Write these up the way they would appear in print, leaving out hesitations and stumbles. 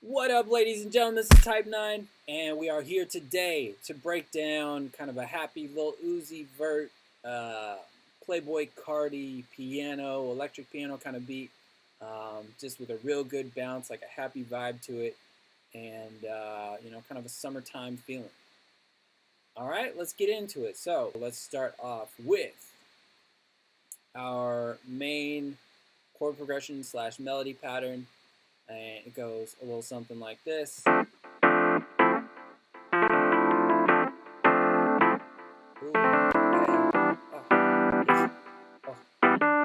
What up, ladies and gentlemen? This is Type 9, and we are here today to break down kind of a happy Lil Uzi vert, Playboi Carti piano, electric piano kind of beat, just with a real good bounce, like a happy vibe to it, and kind of a summertime feeling. All right, let's get into it. So let's start off with our main chord progression slash melody pattern. And it goes a little something like this. Ooh,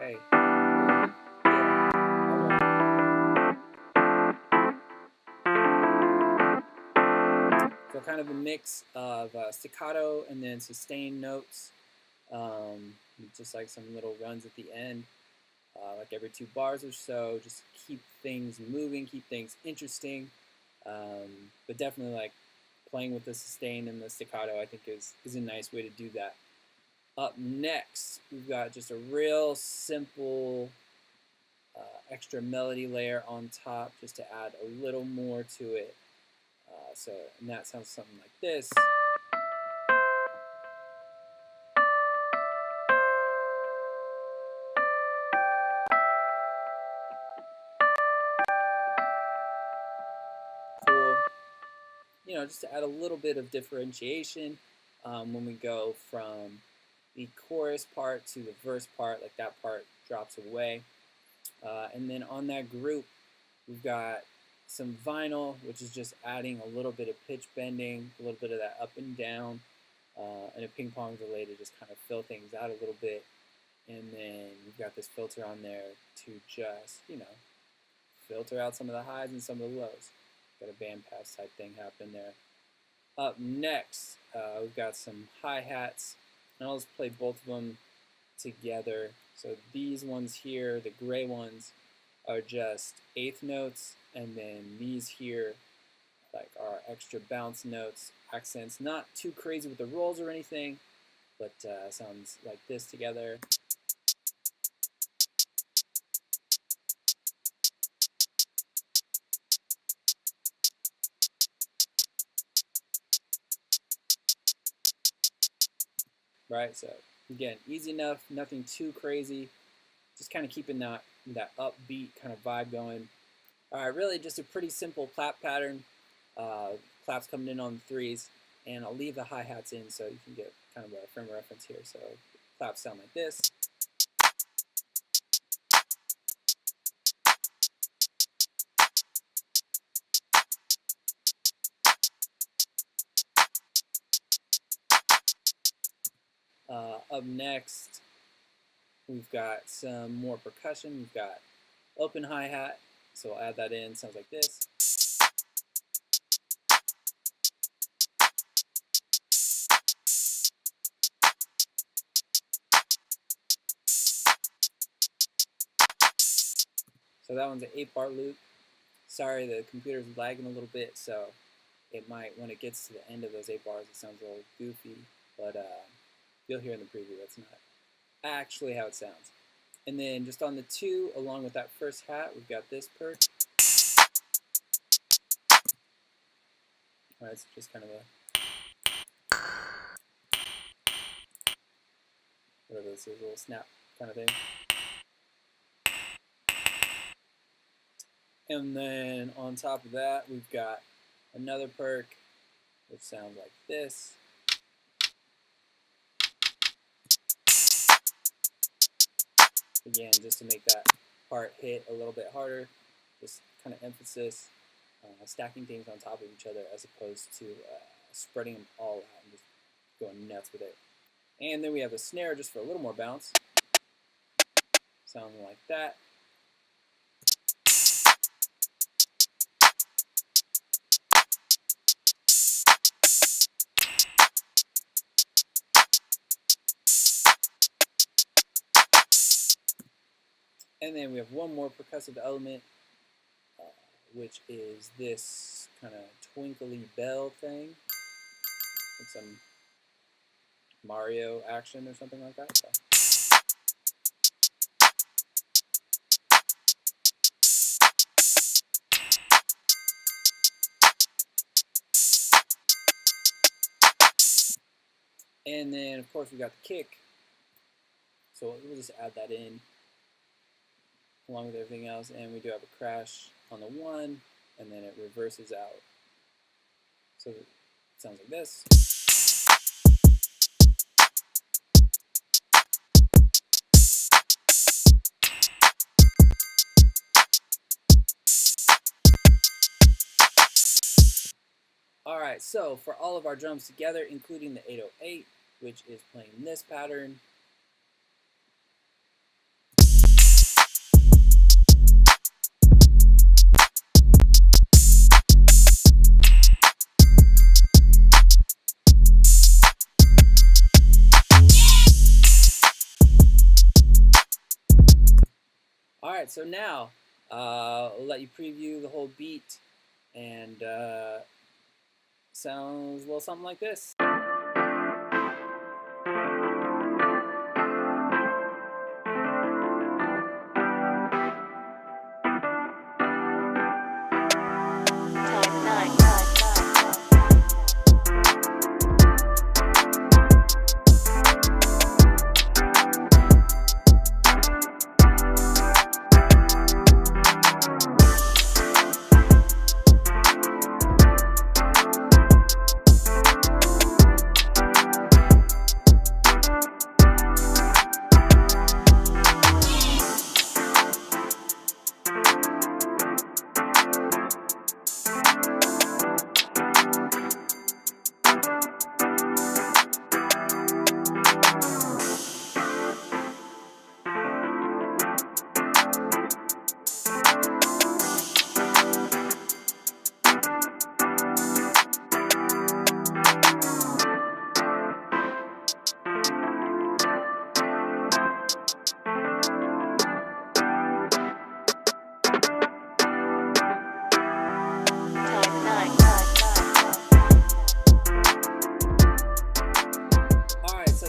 hey, So kind of a mix of staccato and then sustained notes, just like some little runs at the end, like every 2 bars or so. Just keep things moving, keep things interesting, but definitely like playing with the sustain and the staccato, I think is a nice way to do that. Up next, we've got just a real simple extra melody layer on top just to add a little more to it. And that sounds something like this. Cool. Just to add a little bit of differentiation when we go from the chorus part to the verse part, like that part drops away. And then on that group, we've got some vinyl, which is just adding a little bit of pitch bending, a little bit of that up and down, and a ping pong delay to just kind of fill things out a little bit. And then we've got this filter on there to just, filter out some of the highs and some of the lows. Got a bandpass type thing happening there. Up next, we've got some hi-hats, and I'll just play both of them together. So these ones here, the gray ones, are just eighth notes, and then these here like are extra bounce notes, accents. Not too crazy with the rolls or anything, but sounds like this together. Right, so again, easy enough, nothing too crazy, just kind of keeping that upbeat kind of vibe going. All right, really just a pretty simple clap pattern. Claps coming in on the 3s, and I'll leave the hi-hats in so you can get kind of a frame of reference here. So claps sound like this. Up next, we've got some more percussion. We've got open hi-hat, so I'll add that in. Sounds like this. So that one's an 8-bar loop. Sorry, the computer's lagging a little bit, so it might, when it gets to the end of those 8 bars, it sounds a little goofy, but you'll hear in the preview that's not actually how it sounds. And then just on the 2, along with that first hat, we've got this perk. All right, it's just kind of a, whatever this is, a little snap kind of thing. And then on top of that, we've got another perk, which sounds like this. Again, just to make that part hit a little bit harder, just kind of emphasis, stacking things on top of each other as opposed to spreading them all out and just going nuts with it. And then we have the snare just for a little more bounce, sounding like that. And then we have one more percussive element, which is this kind of twinkly bell thing, like some Mario action or something like that. So. And then, of course, we got the kick. So we'll just add that in along with everything else. And we do have a crash on the 1, and then it reverses out. So it sounds like this. Alright, so for all of our drums together, including the 808, which is playing this pattern. Alright, so now I'll let you preview the whole beat, and sounds a little something like this.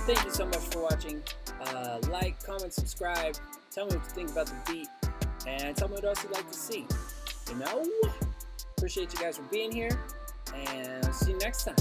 Thank you so much for watching. Like, comment, subscribe. Tell me what you think about the beat, and tell me what else you'd like to see. You know? Appreciate you guys for being here, and I'll see you next time.